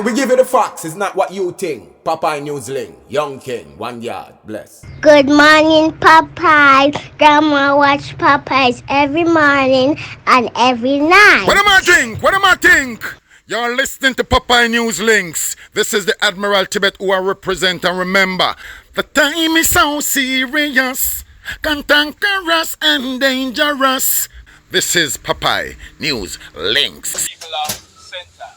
We give you the facts, it's not what you think. Popeye Newsling, Young King, 1 yard, bless. Good morning, Popeye. Grandma watch Popeyes every morning and every night. What am I think? What am I think? You're listening to Popeye News Links. This is the Admiral Tibet who I represent, and remember, the time is so serious, cantankerous and dangerous. This is Popeye News Links. People of Center,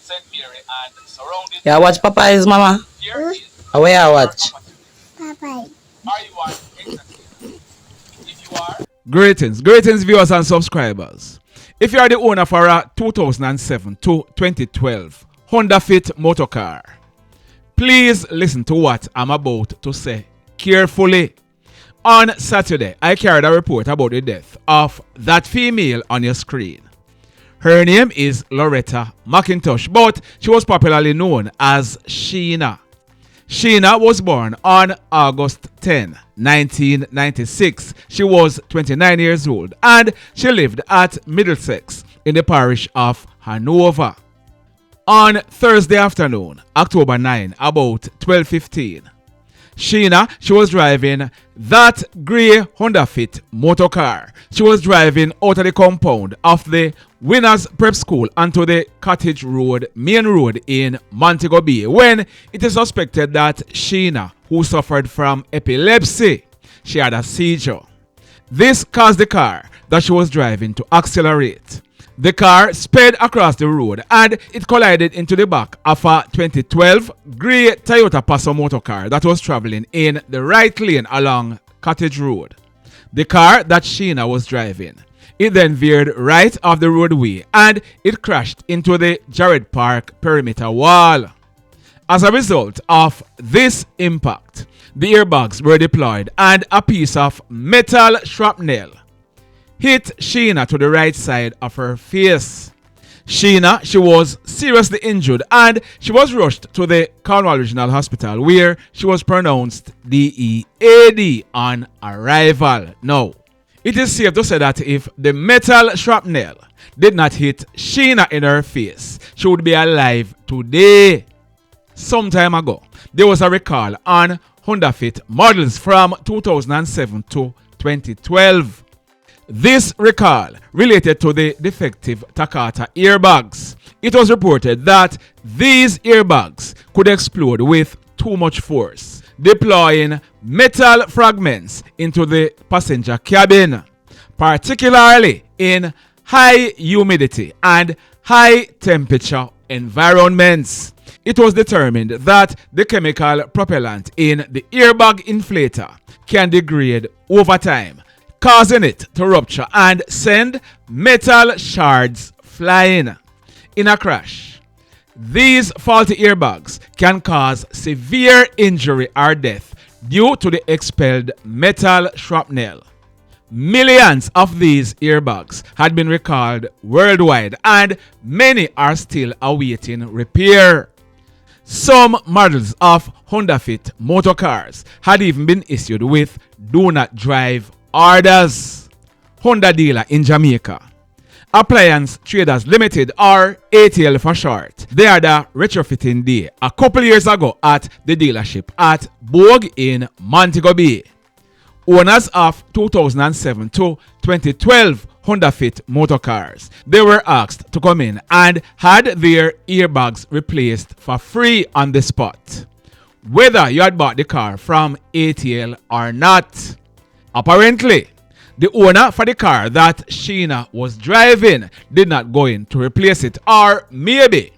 St. Mary and surrounding. Yeah, watch Popeyes, mama. Here is Where I watch? Popeye. are you on exactly? If you are, Greetings viewers and subscribers. If you are the owner for a 2007 to 2012 Honda Fit motor car, please listen to what I'm about to say carefully. On Saturday, I carried a report about the death of that female on your screen. Her name is Loretta McIntosh, but she was popularly known as Sheena. Sheena was born on August 10, 1996. She was 29 years old and she lived at Middlesex in the parish of Hanover. On Thursday afternoon, October 9, about 12:15, Sheena, she was driving that grey Honda Fit motor car. She was driving out of the compound of the Winners Prep School onto the Cottage Road, main road in Montego Bay, when it is suspected that Sheena, who suffered from epilepsy, she had a seizure. This caused the car that she was driving to accelerate. The car sped across the road and it collided into the back of a 2012 grey Toyota Passo motor car that was traveling in the right lane along Cottage Road. The car that Sheena was driving, it then veered right off the roadway and it crashed into the Jared Park perimeter wall. As a result of this impact, the airbags were deployed and a piece of metal shrapnel hit Sheena to the right side of her face. Sheena, she was seriously injured and she was rushed to the Cornwall Regional Hospital where she was pronounced DEAD on arrival. Now, it is safe to say that if the metal shrapnel did not hit Sheena in her face, she would be alive today. Some time ago, there was a recall on Honda Fit models from 2007 to 2012. This recall related to the defective Takata airbags. It was reported that these airbags could explode with too much force, deploying metal fragments into the passenger cabin, particularly in high humidity and high temperature environments. It was determined that the chemical propellant in the airbag inflator can degrade over time, causing it to rupture and send metal shards flying. In a crash, these faulty airbags can cause severe injury or death due to the expelled metal shrapnel. Millions of these airbags had been recalled worldwide and many are still awaiting repair. Some models of Honda Fit motor cars had even been issued with do not drive orders. Honda dealer in Jamaica, Appliance Traders Limited, or ATL for short, they had a retrofitting day a couple years ago at the dealership at Bogue in Montego Bay. Owners of 2007 to 2012 Honda Fit motor cars, they were asked to come in and had their airbags replaced for free on the spot, whether you had bought the car from ATL or not. Apparently, the owner for the car that Sheena was driving did not go in to replace it, or maybe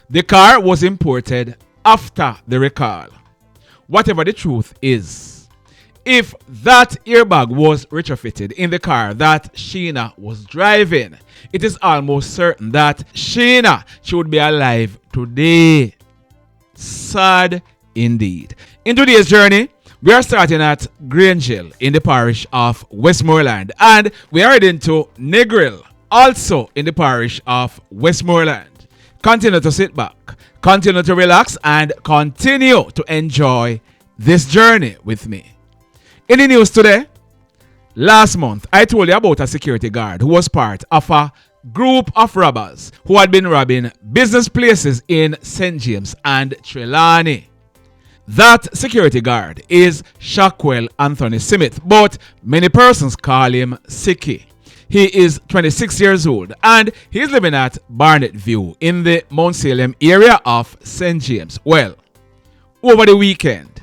the car was imported after the recall. Whatever the truth is, if that airbag was retrofitted in the car that Sheena was driving, it is almost certain that Sheena should be alive today. Sad indeed. In today's journey, we are starting at Grangel in the parish of Westmoreland, and we are heading to Negril, also in the parish of Westmoreland. Continue to sit back, continue to relax, and continue to enjoy this journey with me. In the news today, last month I told you about a security guard who was part of a group of robbers who had been robbing business places in St. James and Trelawney. That security guard is Shaquell Anthony Smith, but many persons call him Sicky. He is 26 years old and he is living at Barnett View in the Mount Salem area of St. James. Well, over the weekend,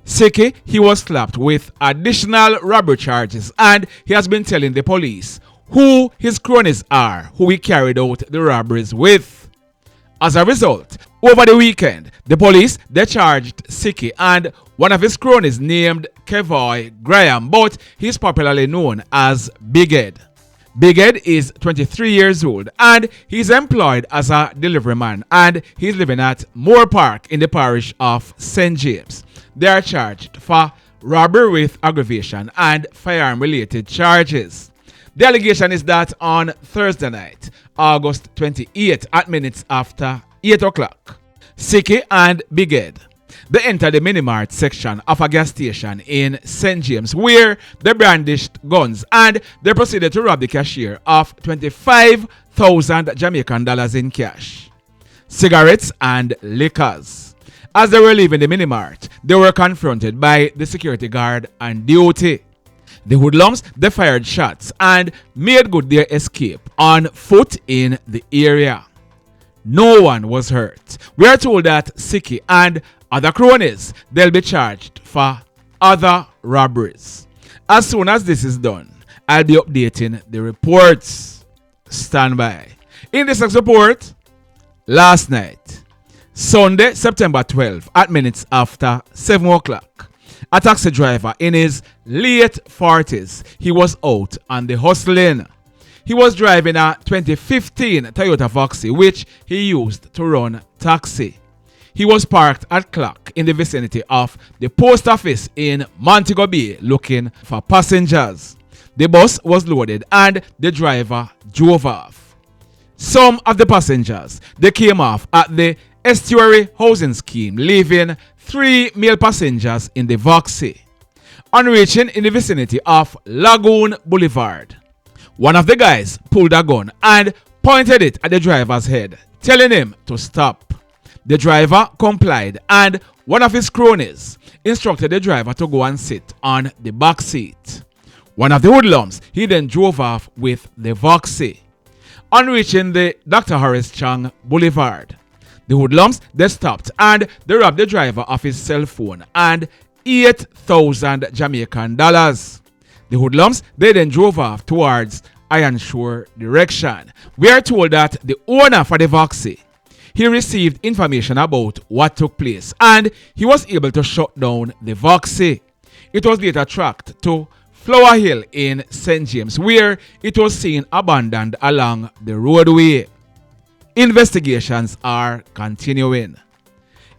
Sicky, he was slapped with additional robbery charges and he has been telling the police who his cronies are, who he carried out the robberies with. As a result, over the weekend, the police, they charged Sicky and one of his cronies named Kevoy Graham, but he's popularly known as Big Ed. Big Ed is 23 years old and he's employed as a delivery man and he's living at Moore Park in the parish of St. James. They are charged for robbery with aggravation and firearm-related charges. The allegation is that on Thursday night, August 28th at minutes after 8 o'clock, Sicky and Big Ed, they entered the minimart section of a gas station in St. James where they brandished guns and they proceeded to rob the cashier of 25,000 Jamaican dollars in cash, cigarettes and liquors. As they were leaving the minimart, they were confronted by the security guard on duty. The hoodlums, they fired shots and made good their escape on foot in the area. No one was hurt. We are told that Sicky and other cronies, they'll be charged for other robberies. As soon as this is done, I'll be updating the reports. Stand by. In this next report, last night, Sunday, September 12th, at minutes after 7 o'clock, a taxi driver in his late 40s, he was out on the hustling. He was driving a 2015 Toyota Voxy, which he used to run taxi. He was parked at clock in the vicinity of the post office in Montego Bay looking for passengers. The bus was loaded and the driver drove off. Some of the passengers, they came off at the Estuary Housing Scheme, leaving 3 male passengers in the Voxy. On reaching in the vicinity of Lagoon Boulevard, one of the guys pulled a gun and pointed it at the driver's head, telling him to stop. The driver complied and one of his cronies instructed the driver to go and sit on the back seat. One of the hoodlums, he then drove off with the Voxy. On reaching the Dr. Horace Chang Boulevard, the hoodlums, they stopped and they robbed the driver of his cell phone and 8,000 Jamaican dollars. The hoodlums, they then drove off towards Ironshore direction. We are told that the owner for the Voxy, he received information about what took place and he was able to shut down the Voxy. It was later tracked to Flower Hill in St. James where it was seen abandoned along the roadway. Investigations are continuing.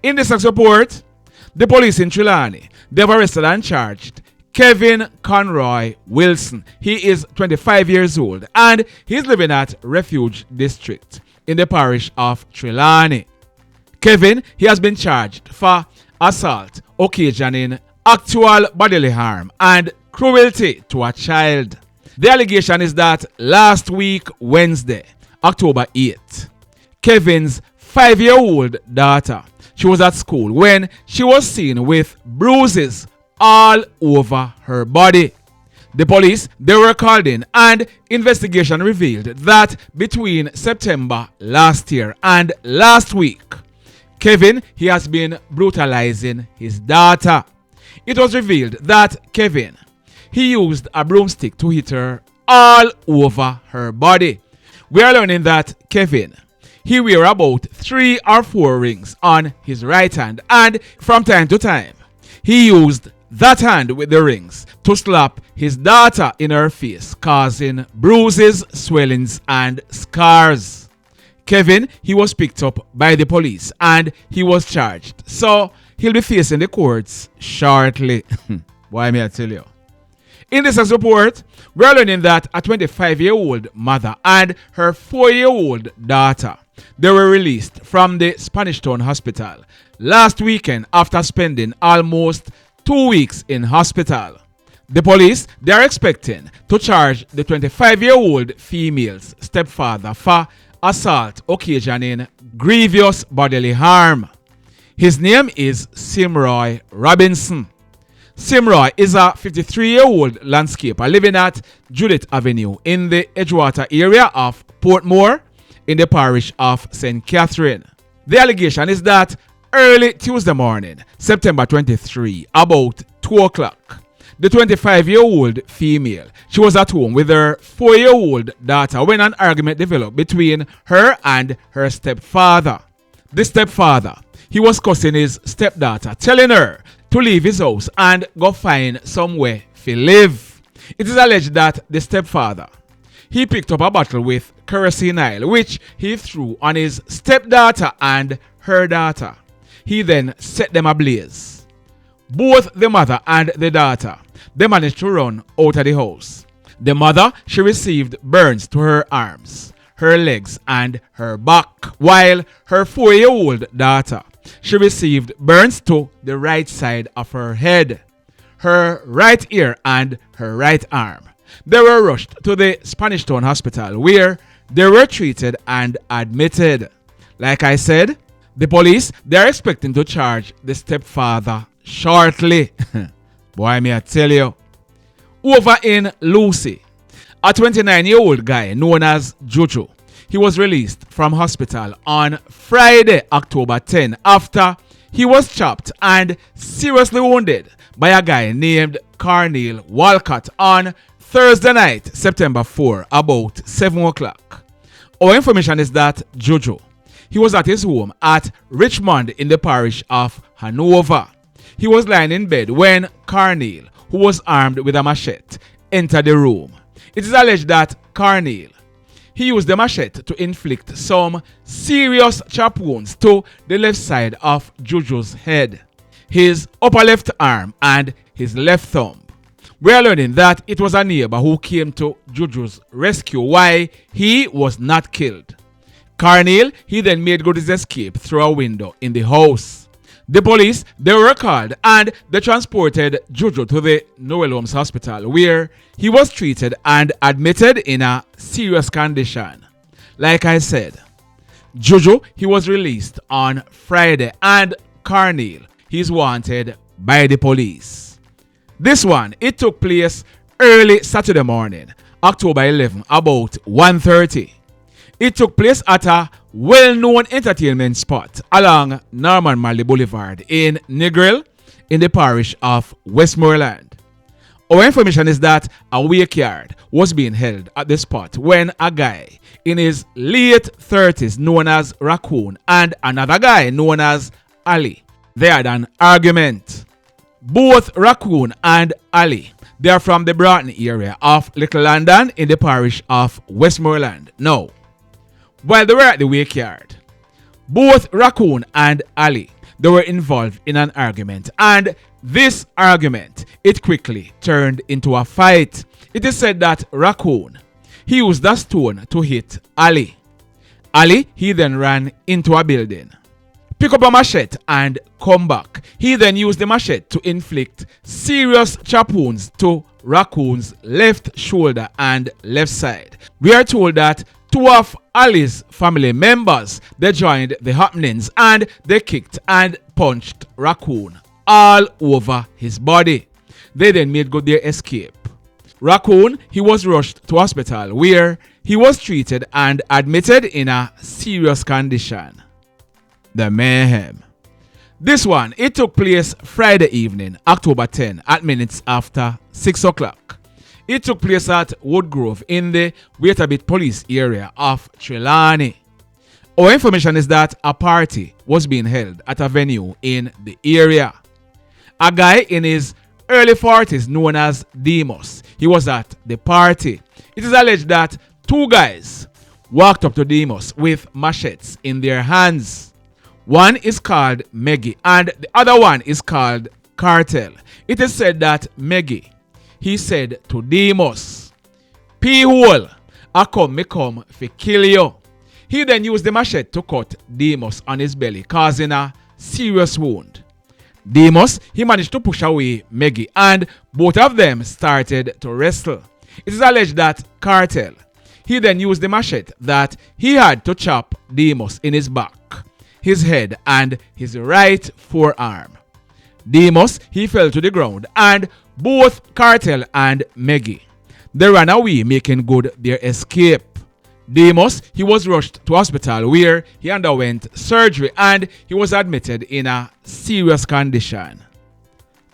In this next report, the police in Trelawney, they've arrested and charged Kevin Conroy Wilson. He is 25 years old and he's living at Refuge District in the parish of Trelawney. Kevin, he has been charged for assault occasioning actual bodily harm and cruelty to a child. The allegation is that last week, Wednesday, October 8th, Kevin's 5-year-old daughter, she was at school when she was seen with bruises all over her body. The police, they were called in and investigation revealed that between September last year and last week, Kevin, he has been brutalizing his daughter. It was revealed that Kevin, he used a broomstick to hit her all over her body. We are learning that Kevin, he wear about 3 or 4 rings on his right hand and from time to time, he used that hand with the rings to slap his daughter in her face, causing bruises, swellings, and scars. Kevin, he was picked up by the police and he was charged. So he'll be facing the courts shortly. Why may I tell you? In this report, we're learning that a 25-year-old mother and her 4-year-old daughter, they were released from the Spanish Town Hospital last weekend after spending almost 2 weeks in hospital. The police, they are expecting to charge the 25-year-old female's stepfather for assault occasioning grievous bodily harm. His name is Simroy Robinson. Simroy is a 53-year-old landscaper living at Judith Avenue in the Edgewater area of Portmore in the parish of St. Catherine. The allegation is that early Tuesday morning, September 23, about 2 o'clock, the 25-year-old female, she was at home with her 4-year-old daughter when an argument developed between her and her stepfather. The stepfather, he was cussing his stepdaughter, telling her to leave his house and go find somewhere to live. It is alleged that the stepfather, he picked up a bottle with kerosene oil, which he threw on his stepdaughter and her daughter. He then set them ablaze. Both the mother and the daughter, they managed to run out of the house. The mother, she received burns to her arms, her legs, and her back, while her 4-year-old daughter, she received burns to the right side of her head, her right ear, and her right arm. They were rushed to the Spanish Town Hospital where they were treated and admitted. Like I said, the police, they are expecting to charge the stepfather shortly. Boy, me I tell you. Over in Lucy, a 29-year-old guy known as Juju, he was released from hospital on Friday, October 10, after he was chopped and seriously wounded by a guy named Corneil Walcott on Thursday night, September 4, about 7 o'clock. Our information is that Juju, he was at his home at Richmond in the parish of Hanover. He was lying in bed when Corneil, who was armed with a machete, entered the room. It is alleged that Corneil, he used the machete to inflict some serious chop wounds to the left side of Juju's head, his upper left arm, and his left thumb. We are learning that it was a neighbor who came to Juju's rescue while he was not killed. Corneil, he then made good his escape through a window in the house. The police, they were called and they transported Juju to the Negril Hospital where he was treated and admitted in a serious condition. Like I said, Juju, he was released on Friday and Corneil, he's wanted by the police. This one, it took place early Saturday morning, October 11, about 1:30. It took place at a well-known entertainment spot along Norman Marley Boulevard in Negril in the parish of Westmoreland. Our information is that a wake yard was being held at the spot when a guy in his late 30s known as Raccoon and another guy known as Ali, they had an argument. Both Raccoon and Ali, they are from the Broughton area of Little London in the parish of Westmoreland. Now, while they were at the wake yard, both Raccoon and Ali, they were involved in an argument, and this argument, it quickly turned into a fight. It is said that Raccoon, he used a stone to hit Ali. Ali, he then ran into a building, pick up a machete and come back. He then used the machete to inflict serious chop wounds to Raccoon's left shoulder and left side. We are told that two of Ali's family members, they joined the happenings and they kicked and punched Raccoon all over his body. They then made good their escape. Raccoon, he was rushed to hospital where he was treated and admitted in a serious condition. The mayhem. This one, it took place Friday evening, October 10 at minutes after 6 o'clock. It took place at Woodgrove in the Waitabit police area of Trelawney. Our information is that a party was being held at a venue in the area. A guy in his early 40s known as Demos, he was at the party. It is alleged that two guys walked up to Demos with machetes in their hands. One is called Meggie and the other one is called Cartel. It is said that Meggie, he said to Demos, "P-hole, I come fi kill you." He then used the machete to cut Demos on his belly, causing a serious wound. Demus, he managed to push away Maggie and both of them started to wrestle. It is alleged that KlLL, he then used the machete that he had to chop Demus in his back, his head and his right forearm. Demus, he fell to the ground and both KlLL and Maggie, they ran away making good their escape. Demus, he was rushed to hospital where he underwent surgery and he was admitted in a serious condition.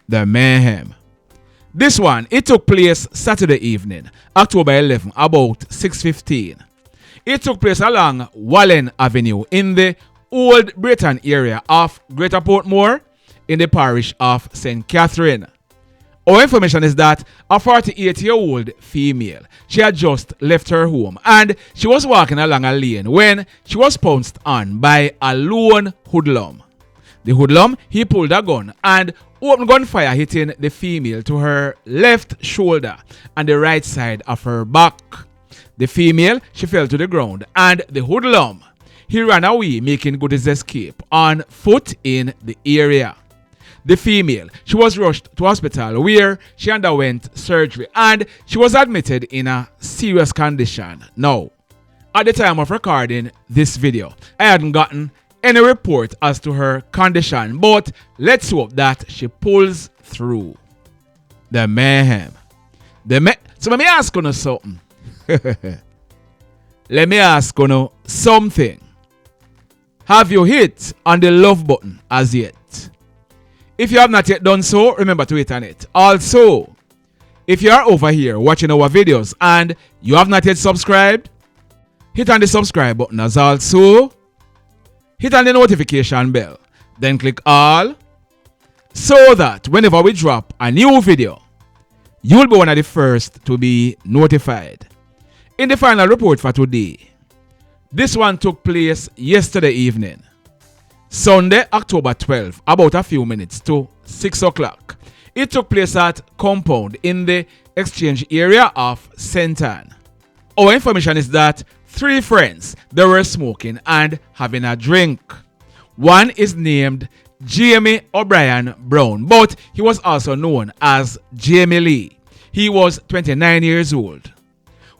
The mayhem. This one, it took place Saturday evening, October 11, about 6:15. It took place along Wallen Avenue in the Old Britain area of Greater Portmore in the parish of St. Catherine. Our information is that a 48-year-old female, she had just left her home and she was walking along a lane when she was pounced on by a lone hoodlum. The hoodlum, he pulled a gun and opened gunfire hitting the female to her left shoulder and the right side of her back. The female, she fell to the ground and the hoodlum, he ran away making good his escape on foot in the area. The female, she was rushed to hospital where she underwent surgery and she was admitted in a serious condition. Now, at the time of recording this video, I hadn't gotten any report as to her condition, but let's hope that she pulls through. The mayhem. So let me ask you something. Let me ask you something. Have you hit on the love button as yet? If you have not yet done so, remember to hit on it. Also, if you are over here watching our videos and you have not yet subscribed, hit on the subscribe button as also. Hit on the notification bell. Then click all so that whenever we drop a new video, you will be one of the first to be notified. In the final report for today, this one took place yesterday evening. Sunday, October 12, about a few minutes to 6 o'clock. It took place at Compound in the exchange area of St. Ann. Our information is that 3 friends, they were smoking and having a drink. One is named Jamie Obrian Brown, but he was also known as Jamie Lee. He was 29 years old.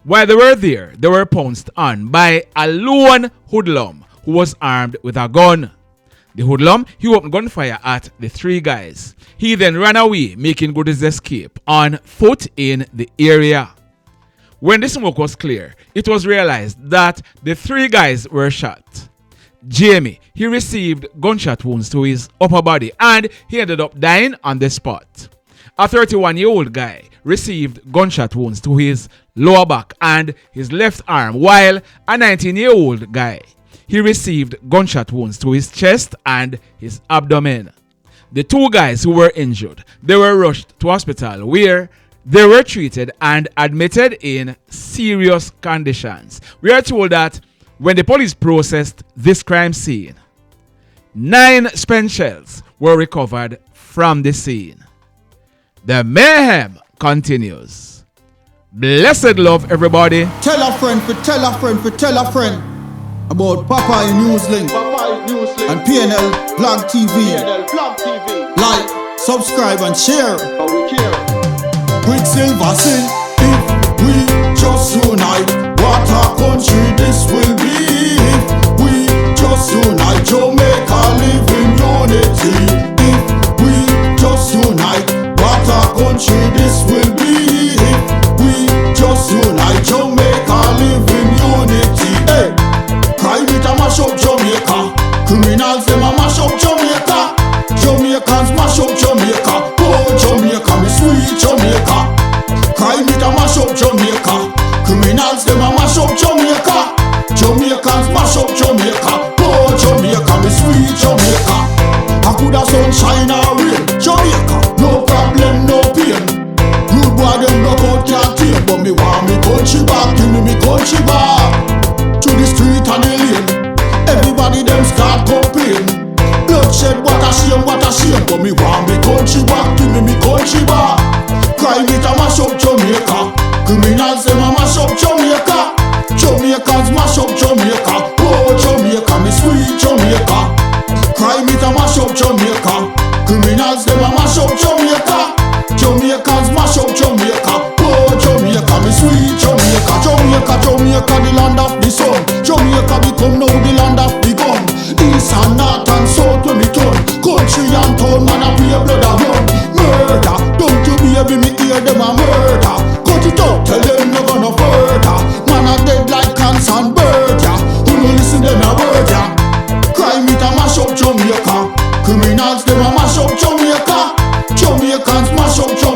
While they were there, they were pounced on by a lone hoodlum who was armed with a gun. The hoodlum, he opened gunfire at the 3 guys. He then ran away, making good his escape on foot in the area. When the smoke was clear, it was realized that the 3 guys were shot. Jamie, he received gunshot wounds to his upper body and he ended up dying on the spot. A 31-year-old guy received gunshot wounds to his lower back and his left arm, while a 19-year-old guy, he received gunshot wounds to his chest and his abdomen. The 2 guys who were injured, they were rushed to hospital where they were treated and admitted in serious conditions. We are told that when the police processed this crime scene, 9 spent shells were recovered from the scene. The mayhem continues. Blessed love, everybody. Tell a friend for tell a friend for tell a friend about Popeye Newslink and KlLL Blog TV. Like, subscribe and share. Quicksilver sing, if we just unite, what a country this will be. If we just unite, Jamaica live in unity. If we just unite, what a country this will be. If we just unite, Jamaica live in unity. Hey, crime it a mash up Jamaica. Criminals them a mash up Jamaica. Jamaicans mash up Jamaica. Oh Jamaica, me sweet Jamaica. Crime it a mash up Jamaica. Criminals them a mash up Jamaica. Jamaicans mash up Jamaica. Oh Jamaica, me sweet Jamaica. I coulda sunshine or rain. Jamaica, no problem, no pain. Rude boy them knock out can't tame, but me want me country back. Give me country back. To the street and the lane, everybody them start complain. Bloodshed, what a shame, but me want me country back. Give me country back. Crime it a mash up Jamaica. Criminals them a mash up Jamaica. Jamaicans mash up Jamaica. Oh Jamaica, me sweet Jamaica. Crime it a mash up Jamaica. Criminals Country and town, man, I pay blood a run. Murder, don't you baby, me hear them a murder. Cut it out, tell them no gonna further. Man a dead like cans and bird, yeah. Who no listen them a word, yeah. Crime it a mash up Jamaica. Criminals them a mash up Jamaica. Jamaicans mash up Jamaica.